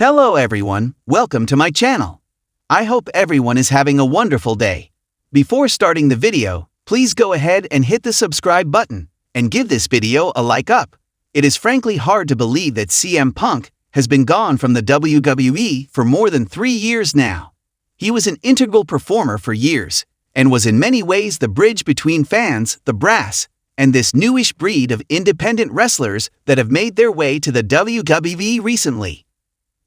Hello everyone, welcome to my channel. I hope everyone is having a wonderful day. Before starting the video, please go ahead and hit the subscribe button and give this video a like up. It is frankly hard to believe that CM Punk has been gone from the WWE for more than 3 years now. He was an integral performer for years and was in many ways the bridge between fans, the brass, and this newish breed of independent wrestlers that have made their way to the WWE recently.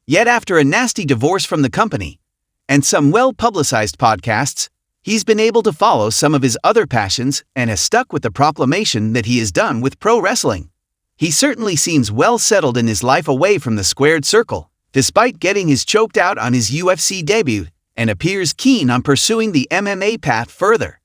Yet after a nasty divorce from the company, and some well-publicized podcasts, he's been able to follow some of his other passions and has stuck with the proclamation that he is done with pro wrestling. He certainly seems well settled in his life away from the squared circle, despite getting his choked out on his UFC debut, and appears keen on pursuing the MMA path further.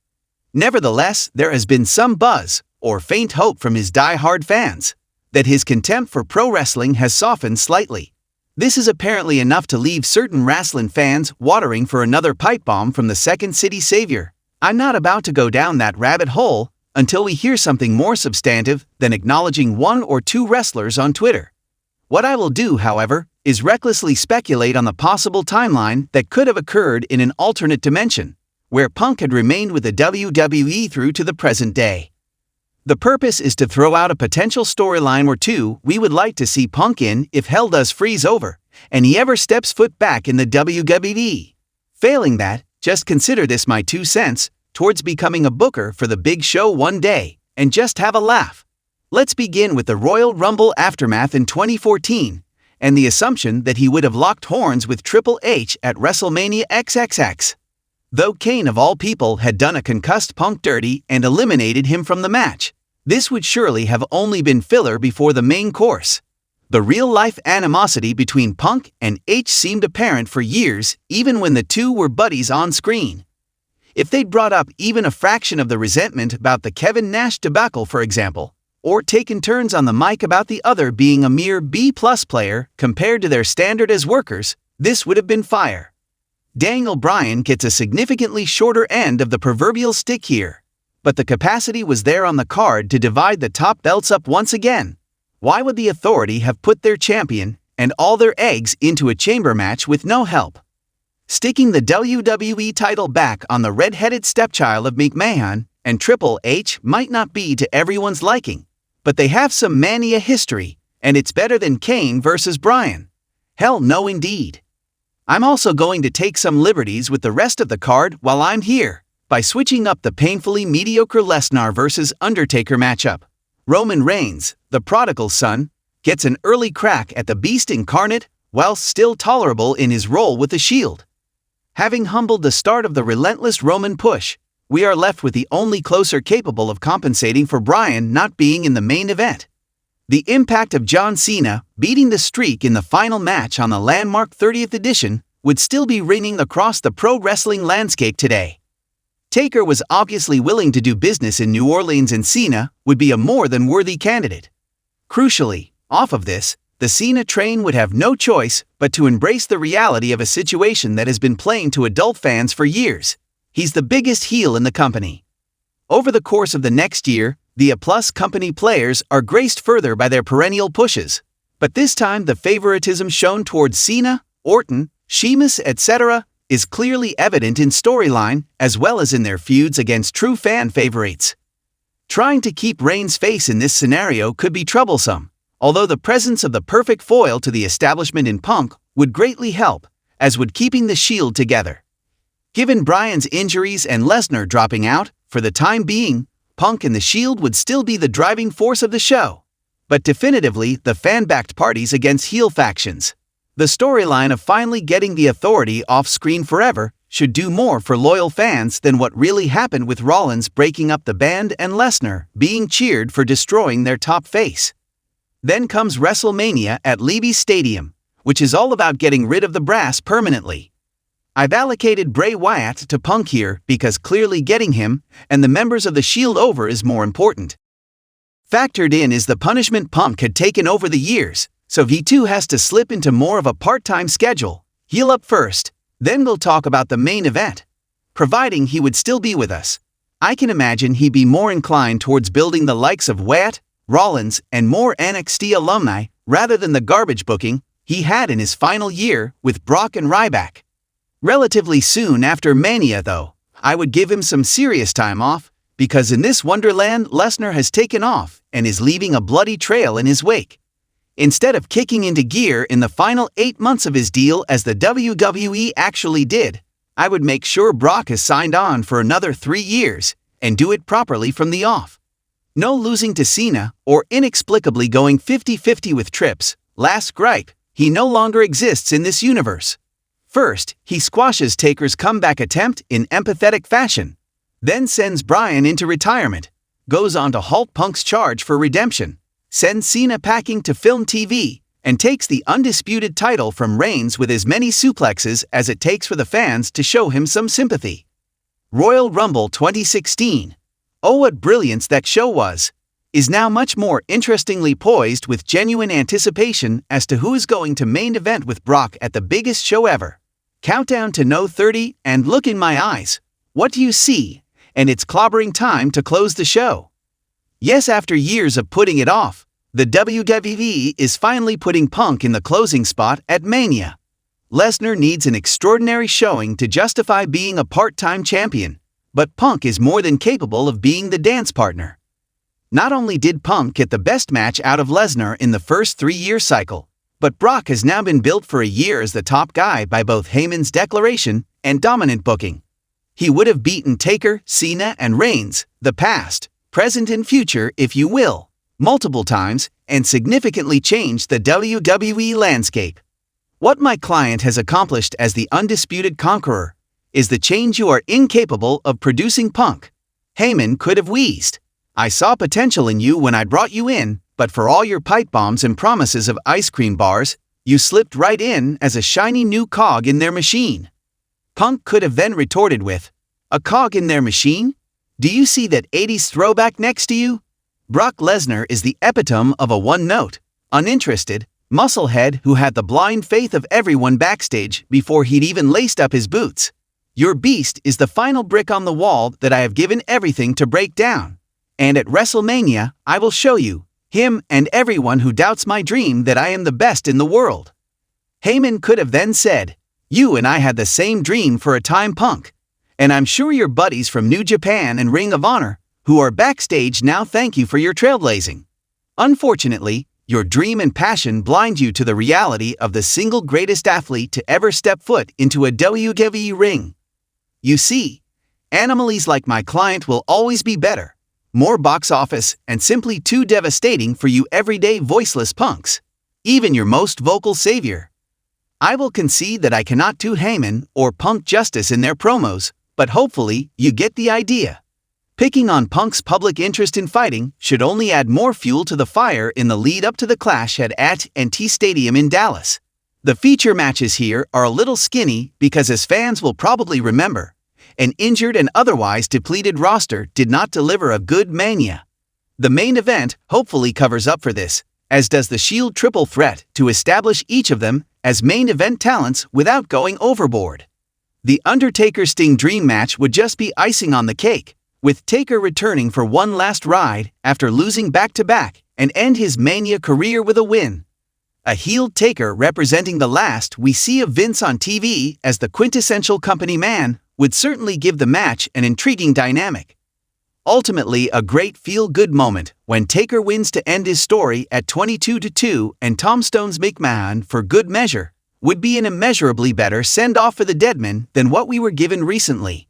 Nevertheless, there has been some buzz, or faint hope from his die-hard fans, that his contempt for pro wrestling has softened slightly. This is apparently enough to leave certain wrestling fans watering for another pipe bomb from the Second City Savior. I'm not about to go down that rabbit hole until we hear something more substantive than acknowledging 1 or 2 wrestlers on Twitter. What I will do, however, is recklessly speculate on the possible timeline that could have occurred in an alternate dimension, where Punk had remained with the WWE through to the present day. The purpose is to throw out a potential storyline or two we would like to see Punk in if hell does freeze over, and he ever steps foot back in the WWE. Failing that, just consider this my 2 cents towards becoming a booker for the big show one day, and just have a laugh. Let's begin with the Royal Rumble aftermath in 2014, and the assumption that he would have locked horns with Triple H at WrestleMania XXX. Though Kane of all people had done a concussed Punk dirty and eliminated him from the match, this would surely have only been filler before the main course. The real-life animosity between Punk and H seemed apparent for years, even when the two were buddies on screen. If they'd brought up even a fraction of the resentment about the Kevin Nash debacle, for example, or taken turns on the mic about the other being a mere B-plus player compared to their standard as workers, this would have been fire. Daniel Bryan gets a significantly shorter end of the proverbial stick here, but the capacity was there on the card to divide the top belts up once again. Why would the Authority have put their champion and all their eggs into a chamber match with no help? Sticking the WWE title back on the red-headed stepchild of McMahon and Triple H might not be to everyone's liking, but they have some mania history, and it's better than Kane versus Bryan. Hell no indeed. I'm also going to take some liberties with the rest of the card while I'm here, by switching up the painfully mediocre Lesnar vs. Undertaker matchup. Roman Reigns, the prodigal son, gets an early crack at the Beast incarnate, whilst still tolerable in his role with the Shield. Having humbled the start of the relentless Roman push, we are left with the only closer capable of compensating for Bryan not being in the main event. The impact of John Cena beating the streak in the final match on the landmark 30th edition would still be ringing across the pro wrestling landscape today. Taker was obviously willing to do business in New Orleans, and Cena would be a more than worthy candidate. Crucially, off of this, the Cena train would have no choice but to embrace the reality of a situation that has been playing to adult fans for years. He's the biggest heel in the company. Over the course of the next year, the A+ company players are graced further by their perennial pushes, but this time the favoritism shown towards Cena, Orton, Sheamus, etc. is clearly evident in storyline as well as in their feuds against true fan favorites. Trying to keep Reigns' face in this scenario could be troublesome, although the presence of the perfect foil to the establishment in Punk would greatly help, as would keeping the Shield together. Given Bryan's injuries and Lesnar dropping out, for the time being, Punk and the Shield would still be the driving force of the show, but definitively the fan-backed parties against heel factions. The storyline of finally getting the Authority off-screen forever should do more for loyal fans than what really happened with Rollins breaking up the band and Lesnar being cheered for destroying their top face. Then comes WrestleMania at Levi's Stadium, which is all about getting rid of the brass permanently. I've allocated Bray Wyatt to Punk here because clearly getting him and the members of the Shield over is more important. Factored in is the punishment Punk had taken over the years, so he too has to slip into more of a part-time schedule. Heal up first, then we'll talk about the main event. Providing he would still be with us, I can imagine he'd be more inclined towards building the likes of Wyatt, Rollins, and more NXT alumni rather than the garbage booking he had in his final year with Brock and Ryback. Relatively soon after Mania, though, I would give him some serious time off, because in this wonderland Lesnar has taken off and is leaving a bloody trail in his wake. Instead of kicking into gear in the final 8 months of his deal as the WWE actually did, I would make sure Brock is signed on for another 3 years and do it properly from the off. No losing to Cena or inexplicably going 50-50 with Trips. Last gripe, he no longer exists in this universe. First, he squashes Taker's comeback attempt in empathetic fashion, then sends Bryan into retirement, goes on to halt Punk's charge for redemption, sends Cena packing to film TV, and takes the undisputed title from Reigns with as many suplexes as it takes for the fans to show him some sympathy. Royal Rumble 2016. Oh, what brilliance that show was! Is now much more interestingly poised with genuine anticipation as to who is going to main event with Brock at the biggest show ever. Countdown to No 30 and look in my eyes. What do you see? And it's clobbering time to close the show. Yes, after years of putting it off, the WWE is finally putting Punk in the closing spot at Mania. Lesnar needs an extraordinary showing to justify being a part-time champion, but Punk is more than capable of being the dance partner. Not only did Punk get the best match out of Lesnar in the first 3-year cycle, but Brock has now been built for a year as the top guy by both Heyman's declaration and dominant booking. He would have beaten Taker, Cena, and Reigns, the past, present and future if you will, multiple times, and significantly changed the WWE landscape. What my client has accomplished as the undisputed conqueror is the change you are incapable of producing, Punk. Heyman could have wheezed. I saw potential in you when I brought you in, but for all your pipe bombs and promises of ice cream bars, you slipped right in as a shiny new cog in their machine. Punk could have then retorted with, a cog in their machine? Do you see that 80s throwback next to you? Brock Lesnar is the epitome of a one-note, uninterested, musclehead who had the blind faith of everyone backstage before he'd even laced up his boots. Your beast is the final brick on the wall that I have given everything to break down. And at WrestleMania, I will show you, him and everyone who doubts my dream, that I am the best in the world. Heyman could have then said, you and I had the same dream for a time, Punk. And I'm sure your buddies from New Japan and Ring of Honor, who are backstage now, thank you for your trailblazing. Unfortunately, your dream and passion blind you to the reality of the single greatest athlete to ever step foot into a WWE ring. You see, anomalies like my client will always be better, more box office, and simply too devastating for you everyday voiceless punks, even your most vocal savior. I will concede that I cannot do Heyman or Punk justice in their promos, but hopefully you get the idea. Picking on Punk's public interest in fighting should only add more fuel to the fire in the lead up to the clash at AT&T Stadium in Dallas. The feature matches here are a little skinny because, as fans will probably remember, an injured and otherwise depleted roster did not deliver a good Mania. The main event hopefully covers up for this, as does the Shield triple threat to establish each of them as main event talents without going overboard. The Undertaker-Sting Dream match would just be icing on the cake, with Taker returning for one last ride after losing back-to-back and end his Mania career with a win. A heeled Taker representing the last we see of Vince on TV as the quintessential company man would certainly give the match an intriguing dynamic. Ultimately, a great feel-good moment when Taker wins to end his story at 22-2 and Tombstone's McMahon for good measure would be an immeasurably better send-off for the Deadman than what we were given recently.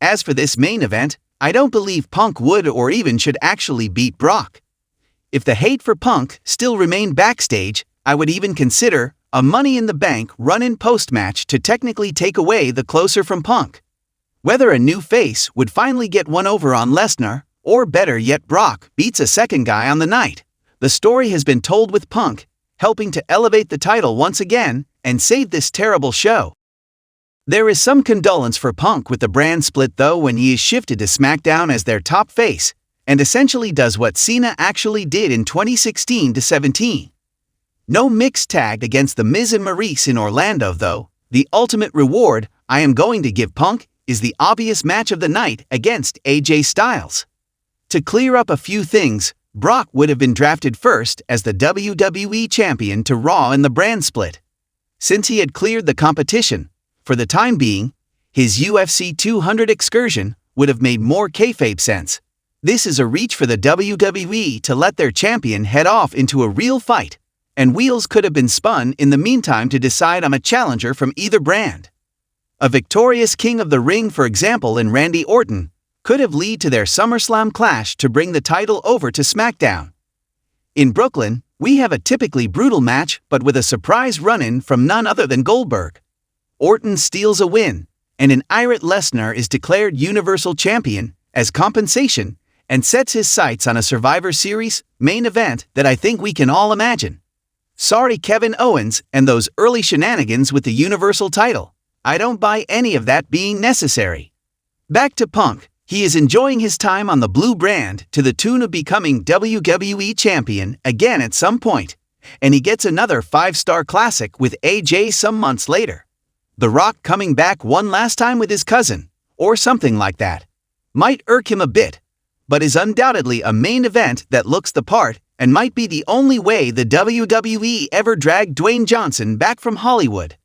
As for this main event, I don't believe Punk would or even should actually beat Brock. If the hate for Punk still remained backstage, I would even consider a Money in the Bank run-in post-match to technically take away the closer from Punk. Whether a new face would finally get one over on Lesnar, or better yet Brock beats a second guy on the night, the story has been told with Punk helping to elevate the title once again and save this terrible show. There is some condolence for Punk with the brand split though when he is shifted to SmackDown as their top face, and essentially does what Cena actually did in 2016-17. No mixed tag against The Miz and Maurice in Orlando though. The ultimate reward I am going to give Punk is the obvious match of the night against AJ Styles. To clear up a few things, Brock would have been drafted first as the WWE champion to Raw in the brand split. Since he had cleared the competition, for the time being, his UFC 200 excursion would have made more kayfabe sense. This is a reach for the WWE to let their champion head off into a real fight, and wheels could have been spun in the meantime to decide on a challenger from either brand. A victorious King of the Ring, for example, in Randy Orton, could have led to their SummerSlam clash to bring the title over to SmackDown. In Brooklyn, we have a typically brutal match but with a surprise run-in from none other than Goldberg. Orton steals a win, and an irate Lesnar is declared Universal Champion as compensation and sets his sights on a Survivor Series main event that I think we can all imagine. Sorry Kevin Owens and those early shenanigans with the Universal title. I don't buy any of that being necessary. Back to Punk. He is enjoying his time on the blue brand to the tune of becoming WWE Champion again at some point, and he gets another 5-star classic with AJ some months later. The Rock coming back one last time with his cousin, or something like that. Might irk him a bit, but is undoubtedly a main event that looks the part and might be the only way the WWE ever dragged Dwayne Johnson back from Hollywood.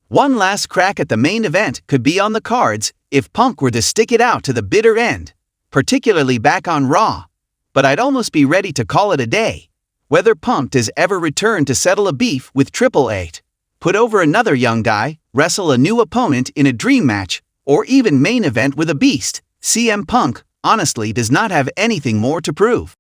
One last crack at the main event could be on the cards if Punk were to stick it out to the bitter end, particularly back on Raw, but I'd almost be ready to call it a day. Whether Punk does ever return to settle a beef with Triple H, put over another young guy, wrestle a new opponent in a dream match, or even main event with a beast, CM Punk honestly does not have anything more to prove.